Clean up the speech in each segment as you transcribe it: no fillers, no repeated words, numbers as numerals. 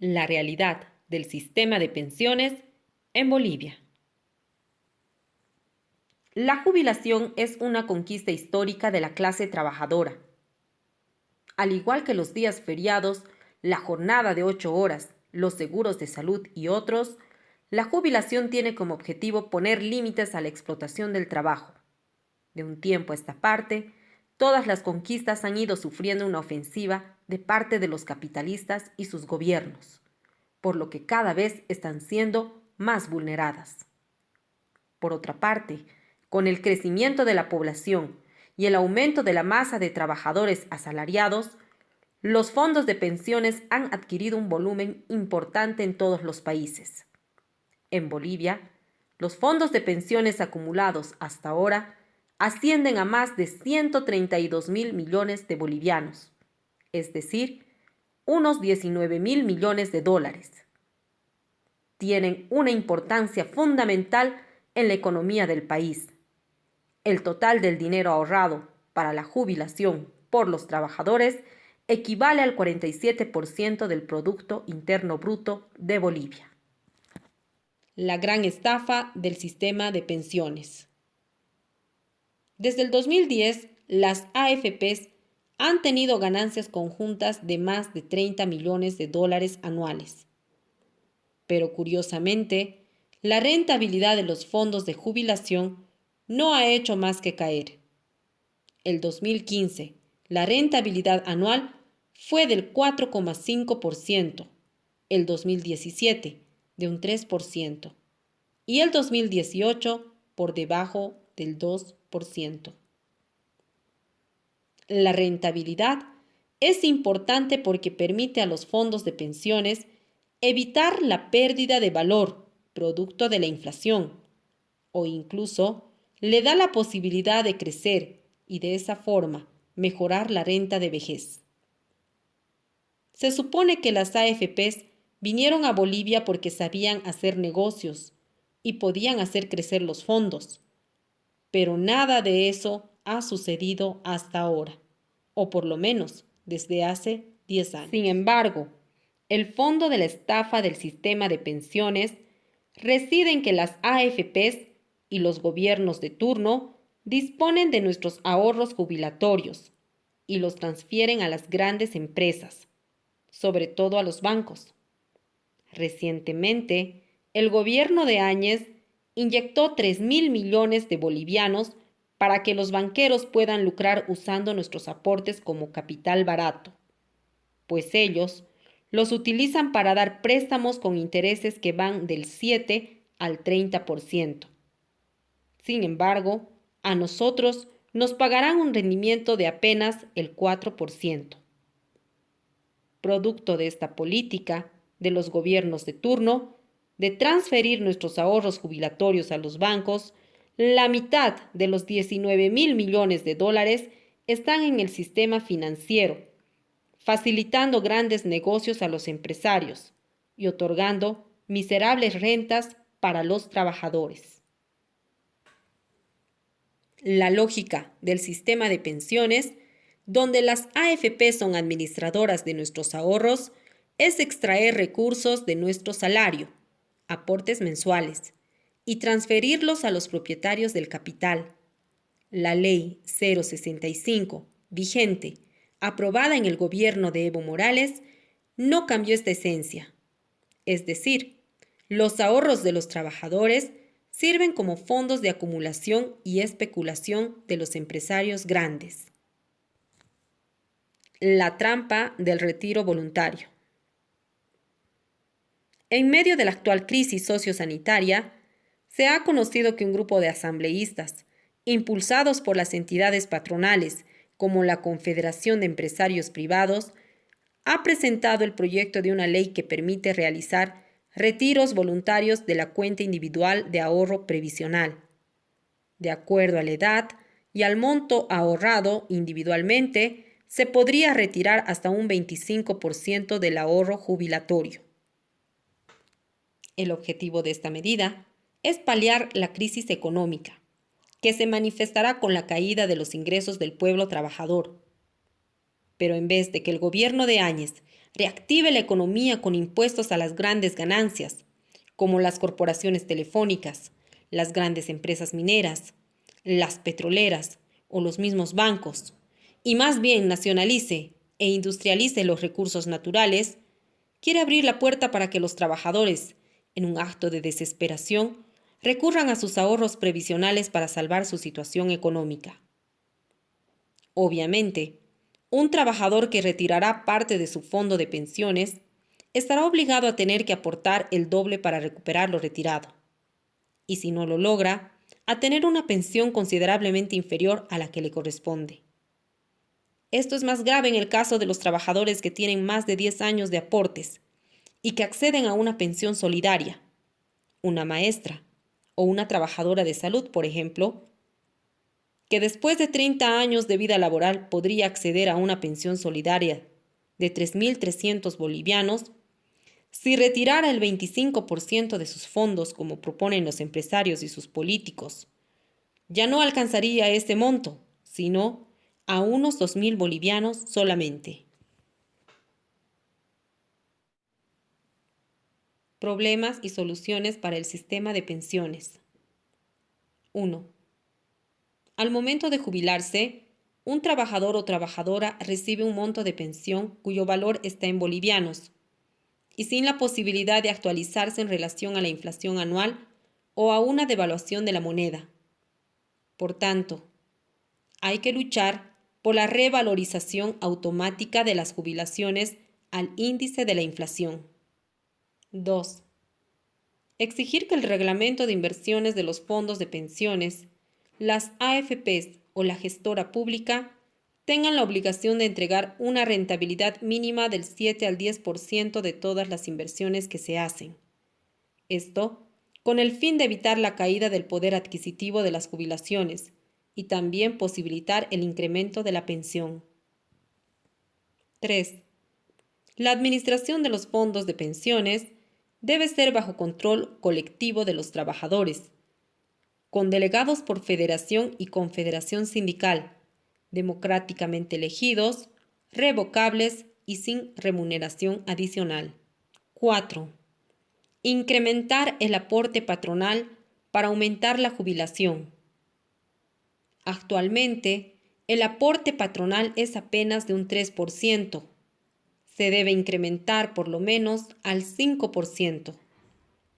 La realidad del sistema de pensiones en Bolivia. La jubilación es una conquista histórica de la clase trabajadora. Al igual que los días feriados, la jornada de 8 horas, los seguros de salud y otros, la jubilación tiene como objetivo poner límites a la explotación del trabajo. De un tiempo a esta parte, todas las conquistas han ido sufriendo una ofensiva de parte de los capitalistas y sus gobiernos, por lo que cada vez están siendo más vulneradas. Por otra parte, con el crecimiento de la población y el aumento de la masa de trabajadores asalariados, los fondos de pensiones han adquirido un volumen importante en todos los países. En Bolivia, los fondos de pensiones acumulados hasta ahora ascienden a más de 132.000 millones de bolivianos, es decir, unos 19.000 millones de dólares. Tienen una importancia fundamental en la economía del país. El total del dinero ahorrado para la jubilación por los trabajadores equivale al 47% del Producto Interno Bruto de Bolivia. La gran estafa del sistema de pensiones. Desde el 2010, las AFPs han tenido ganancias conjuntas de más de 30 millones de dólares anuales. Pero curiosamente, la rentabilidad de los fondos de jubilación no ha hecho más que caer. El 2015, la rentabilidad anual fue del 4,5%, el 2017 de un 3% y el 2018 por debajo del 2%. La rentabilidad es importante porque permite a los fondos de pensiones evitar la pérdida de valor producto de la inflación o incluso le da la posibilidad de crecer y de esa forma mejorar la renta de vejez. Se supone que las AFPs vinieron a Bolivia porque sabían hacer negocios y podían hacer crecer los fondos, pero nada de eso ha sucedido hasta ahora, o por lo menos desde hace 10 años. Sin embargo, el fondo de la estafa del sistema de pensiones reside en que las AFPs y los gobiernos de turno disponen de nuestros ahorros jubilatorios y los transfieren a las grandes empresas, sobre todo a los bancos. Recientemente, el gobierno de Áñez inyectó 3.000 millones de bolivianos para que los banqueros puedan lucrar usando nuestros aportes como capital barato, pues ellos los utilizan para dar préstamos con intereses que van del 7 al 30%. Sin embargo, a nosotros nos pagarán un rendimiento de apenas el 4%. Producto de esta política de los gobiernos de turno, de transferir nuestros ahorros jubilatorios a los bancos, la mitad de los 19.000 millones de dólares están en el sistema financiero, facilitando grandes negocios a los empresarios y otorgando miserables rentas para los trabajadores. La lógica del sistema de pensiones, donde las AFP son administradoras de nuestros ahorros, es extraer recursos de nuestro salario, aportes mensuales, y transferirlos a los propietarios del capital. La Ley 065, vigente, aprobada en el gobierno de Evo Morales, no cambió esta esencia. Es decir, los ahorros de los trabajadores sirven como fondos de acumulación y especulación de los empresarios grandes. La trampa del retiro voluntario. En medio de la actual crisis sociosanitaria, se ha conocido que un grupo de asambleístas, impulsados por las entidades patronales como la Confederación de Empresarios Privados, ha presentado el proyecto de una ley que permite realizar retiros voluntarios de la cuenta individual de ahorro previsional, de acuerdo a la edad y al monto ahorrado individualmente. Se podría retirar hasta un 25% del ahorro jubilatorio. El objetivo de esta medida es paliar la crisis económica, que se manifestará con la caída de los ingresos del pueblo trabajador. Pero en vez de que el gobierno de Áñez reactive la economía con impuestos a las grandes ganancias, como las corporaciones telefónicas, las grandes empresas mineras, las petroleras o los mismos bancos, y más bien nacionalice e industrialice los recursos naturales, quiere abrir la puerta para que los trabajadores, en un acto de desesperación, recurran a sus ahorros previsionales para salvar su situación económica. Obviamente, un trabajador que retirará parte de su fondo de pensiones estará obligado a tener que aportar el doble para recuperar lo retirado. Y si no lo logra, a tener una pensión considerablemente inferior a la que le corresponde. Esto es más grave en el caso de los trabajadores que tienen más de 10 años de aportes y que acceden a una pensión solidaria. Una maestra o una trabajadora de salud, por ejemplo, que después de 30 años de vida laboral podría acceder a una pensión solidaria de 3.300 bolivianos, si retirara el 25% de sus fondos como proponen los empresarios y sus políticos, ya no alcanzaría ese monto, sino a unos 2.000 bolivianos solamente. Problemas y soluciones para el sistema de pensiones. 1. Al momento de jubilarse, un trabajador o trabajadora recibe un monto de pensión cuyo valor está en bolivianos y sin la posibilidad de actualizarse en relación a la inflación anual o a una devaluación de la moneda. Por tanto, hay que luchar por la revalorización automática de las jubilaciones al índice de la inflación. 2. Exigir que el reglamento de inversiones de los fondos de pensiones, las AFPs o la gestora pública tengan la obligación de entregar una rentabilidad mínima del 7 al 10% de todas las inversiones que se hacen. Esto con el fin de evitar la caída del poder adquisitivo de las jubilaciones y también posibilitar el incremento de la pensión. 3. La administración de los fondos de pensiones debe ser bajo control colectivo de los trabajadores, con delegados por federación y confederación sindical, democráticamente elegidos, revocables y sin remuneración adicional. 4. Incrementar el aporte patronal para aumentar la jubilación. Actualmente, el aporte patronal es apenas de un 3%. Se debe incrementar por lo menos al 5%,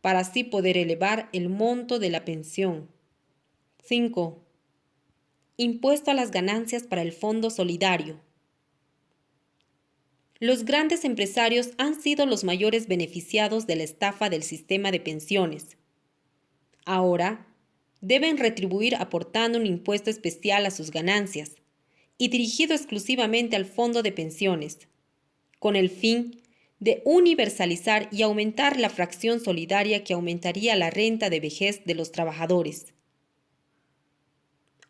para así poder elevar el monto de la pensión. 5. Impuesto a las ganancias para el Fondo Solidario. Los grandes empresarios han sido los mayores beneficiados de la estafa del sistema de pensiones. Ahora, deben retribuir aportando un impuesto especial a sus ganancias y dirigido exclusivamente al fondo de pensiones, con el fin de universalizar y aumentar la fracción solidaria que aumentaría la renta de vejez de los trabajadores.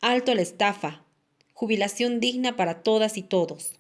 Alto a la estafa, jubilación digna para todas y todos.